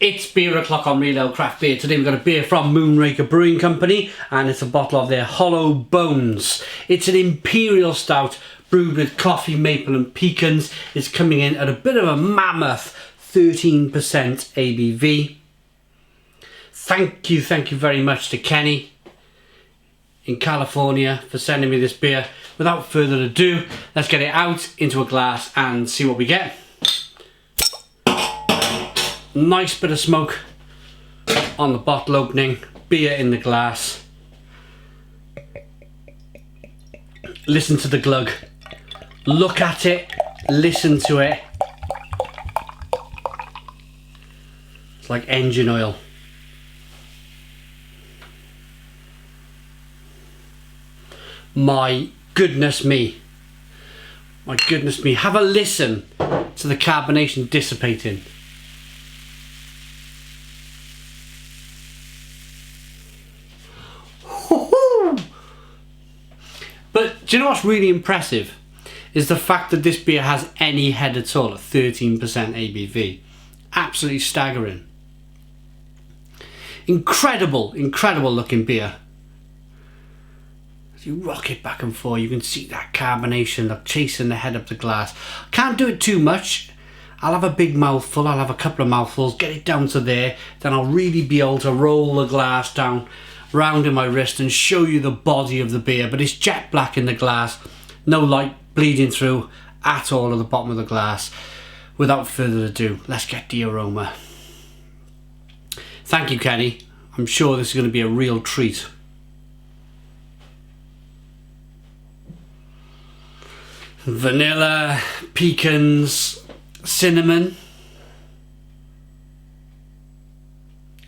It's beer o'clock on Real Ale Craft Beer. Today we've got a beer from Moonraker Brewing Company, and it's a bottle of their Hollow Bones. It's an Imperial Stout brewed with coffee, maple and pecans. It's coming in at a bit of a mammoth 13% ABV. Thank you very much to Kenny in California for sending me this beer. Without further ado, let's get it out into a glass and see what we get. Nice bit of smoke on the bottle opening, beer in the glass. Listen to the glug. Look at it, listen to it. It's like engine oil. My goodness me. My goodness me. Have a listen to the carbonation dissipating. But do you know what's really impressive? Is the fact that this beer has any head at all at 13% ABV. Absolutely staggering. Incredible looking beer. As you rock it back and forth, you can see that carbonation like chasing the head up the glass. Can't do it too much. I'll have a big mouthful, I'll have a couple of mouthfuls, get it down to there, then I'll really be able to roll the glass down round in my wrist and show you the body of the beer. But it's jet black in the glass, no light bleeding through at all at the bottom of the glass. Without further ado, let's get the aroma. Thank you, Kenny. I'm sure this is going to be a real treat. Vanilla, pecans, cinnamon.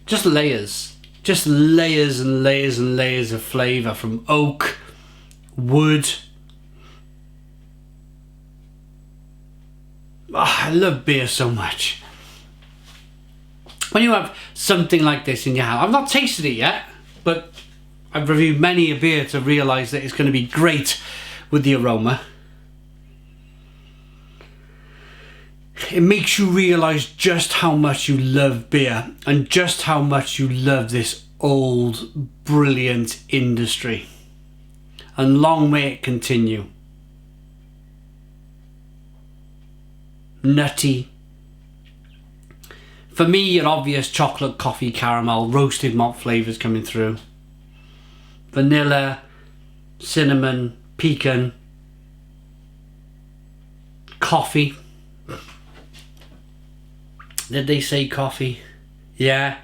Just layers. Just layers and layers and layers of flavour from oak, wood. Oh, I love beer so much. When you have something like this in your hand, I've not tasted it yet, but I've reviewed many a beer to realise that it's going to be great with the aroma. It makes you realise just how much you love beer and just how much you love this old, brilliant industry. And long may it continue. Nutty. For me, your obvious chocolate, coffee, caramel, roasted malt flavours coming through. Vanilla, cinnamon, pecan, coffee. Did they say coffee? Yeah.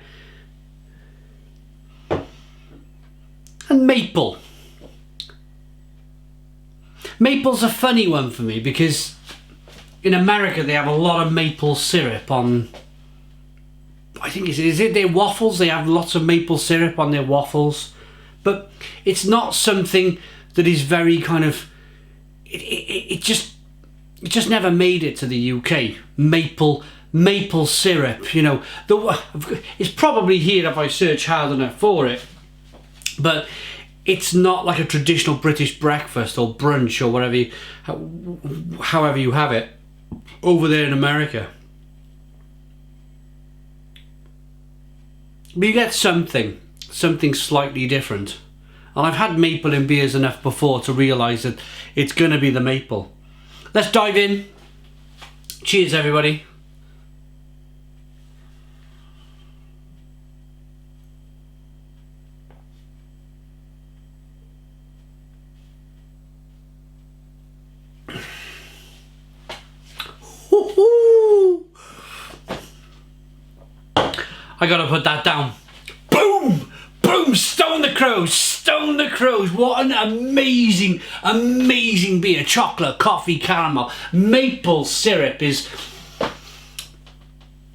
And maple. Maple's a funny one for me because in America they have a lot of maple syrup on, I think is it their waffles? They have lots of maple syrup on their waffles. But it's not something that is very kind of, it just never made it to the UK. Maple syrup, you know, it's probably here if I search hard enough for it, but it's not like a traditional British breakfast or brunch or whatever however you have it over there in America. But you get something slightly different, and I've had maple in beers enough before to realise that it's going to be the maple. Let's dive in. Cheers, everybody. I gotta put that down. Boom! Boom! Stone the Crows! Stone the Crows! What an amazing, amazing beer. Chocolate, coffee, caramel, maple syrup is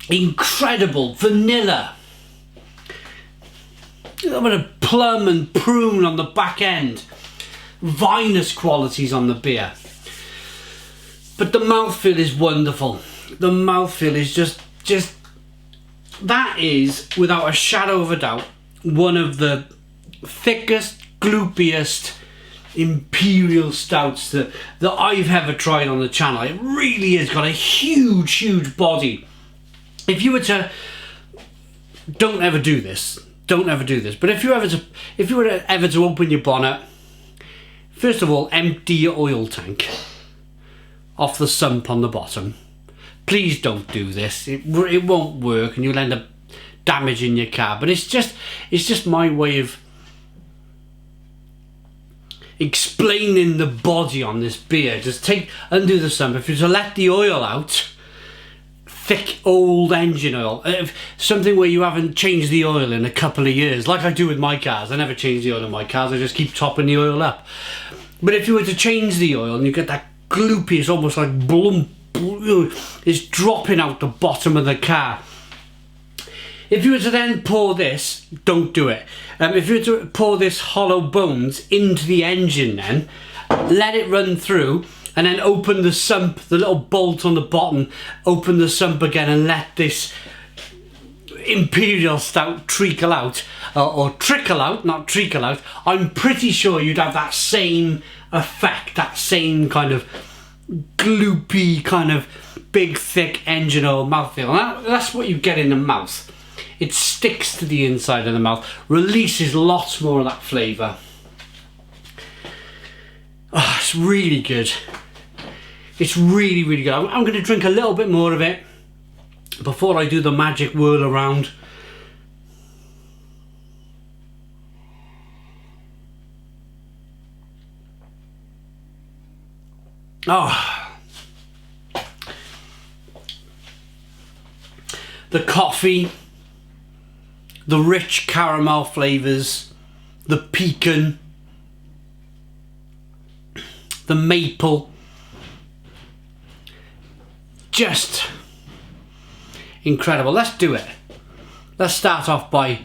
incredible. Vanilla. A little bit of plum and prune on the back end. Vinous qualities on the beer. But the mouthfeel is wonderful. The mouthfeel is just that is, without a shadow of a doubt, one of the thickest, gloopiest Imperial Stouts that I've ever tried on the channel. It really has got a huge body. If you were to don't ever do this. Don't ever do this. But if you were ever to open your bonnet, first of all, empty your oil tank off the sump on the bottom. Please don't do this. It won't work, and you'll end up damaging your car. But it's just my way of explaining the body on this beer. Just undo the sump. If you're to let the oil out, thick old engine oil, something where you haven't changed the oil in a couple of years, like I do with my cars. I never change the oil in my cars. I just keep topping the oil up. But if you were to change the oil and you get that gloopy, it's almost like blump, it's dropping out the bottom of the car. If you were to then pour this, don't do it. If you were to pour this hollow bones into the engine, then let it run through, and then open the sump, the little bolt on the bottom, open the sump again and let this Imperial Stout trickle out, or trickle out, not treacle out. I'm pretty sure you'd have that same effect, that same kind of gloopy, kind of big, thick engine oil mouthfeel. And that's what you get in the mouth. It sticks to the inside of the mouth, releases lots more of that flavour. Oh, it's really good. It's really, really good. I'm going to drink a little bit more of it before I do the magic whirl around. Oh, the coffee, the rich caramel flavours, the pecan, the maple, just incredible. Let's do it. Let's start off by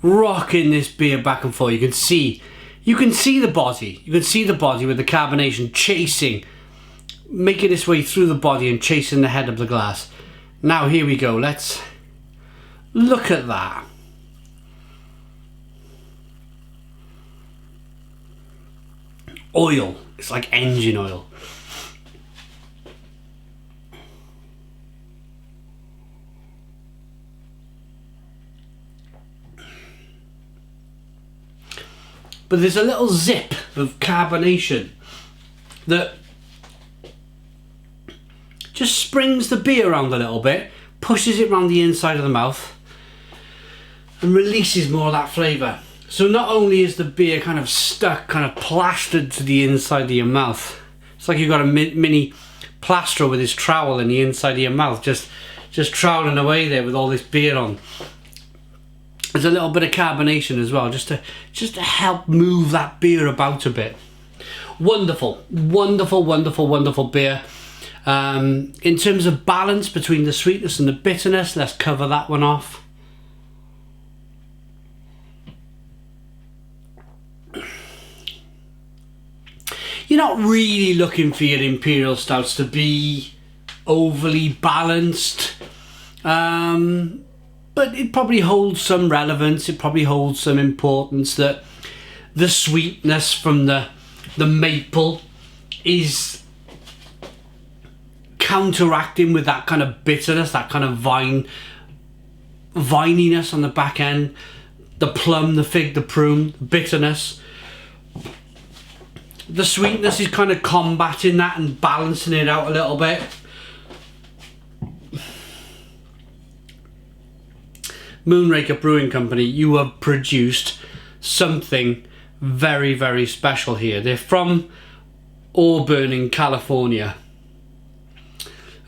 rocking this beer back and forth. You can see the body. You can see the body with the carbonation chasing, making its way through the body and chasing the head of the glass. Now here we go. Let's look at that. Oil. It's like engine oil. But there's a little zip of carbonation that just springs the beer around a little bit, pushes it around the inside of the mouth and releases more of that flavour. So not only is the beer kind of stuck, kind of plastered to the inside of your mouth, it's like you've got a mini plasterer with his trowel in the inside of your mouth, just troweling away there with all this beer on. There's a little bit of carbonation as well, just to help move that beer about a bit. Wonderful, wonderful, wonderful, wonderful beer. In terms of balance between the sweetness and the bitterness, let's cover that one off. You're not really looking for your Imperial Stouts to be overly balanced, but it probably holds some relevance. It probably holds some importance that the sweetness from the maple is counteracting with that kind of bitterness, that kind of vininess on the back end. The plum, the fig, the prune, the bitterness. The sweetness is kind of combating that and balancing it out a little bit. Moonraker Brewing Company, you have produced something very, very special here. They're from Auburn in California.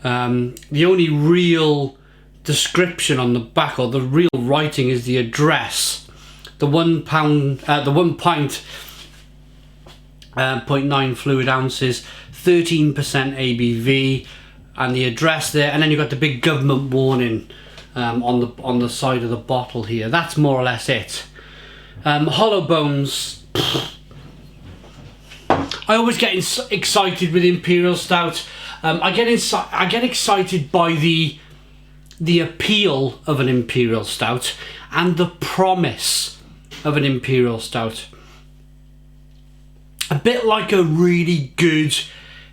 The only real description on the back, or the real writing, is the address. The 1 pint, 0.9 fluid ounces, 13% ABV, and the address there, and then you've got the big government warning on the side of the bottle here. That's more or less it. Hollow bones. I always get excited with Imperial Stout. I get excited by the appeal of an Imperial Stout and the promise of an Imperial Stout. A bit like a really good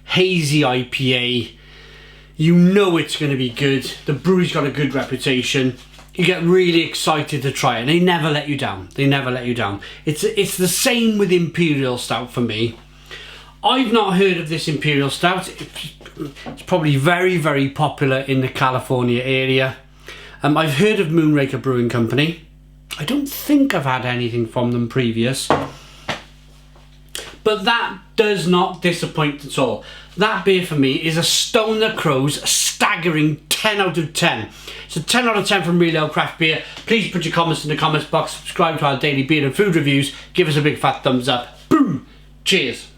hazy IPA. You know it's going to be good. The brewery's got a good reputation. You get really excited to try it. They never let you down. They never let you down. It's the same with Imperial Stout for me. I've not heard of this Imperial Stout. It's probably very, very popular in the California area. I've heard of Moonraker Brewing Company. I don't think I've had anything from them previous. But that does not disappoint at all. That beer for me is a Stone the Crow's staggering 10 out of 10. So 10 out of 10 from Real Ale Craft Beer. Please put your comments in the comments box. Subscribe to our daily beer and food reviews. Give us a big fat thumbs up. Boom! Cheers.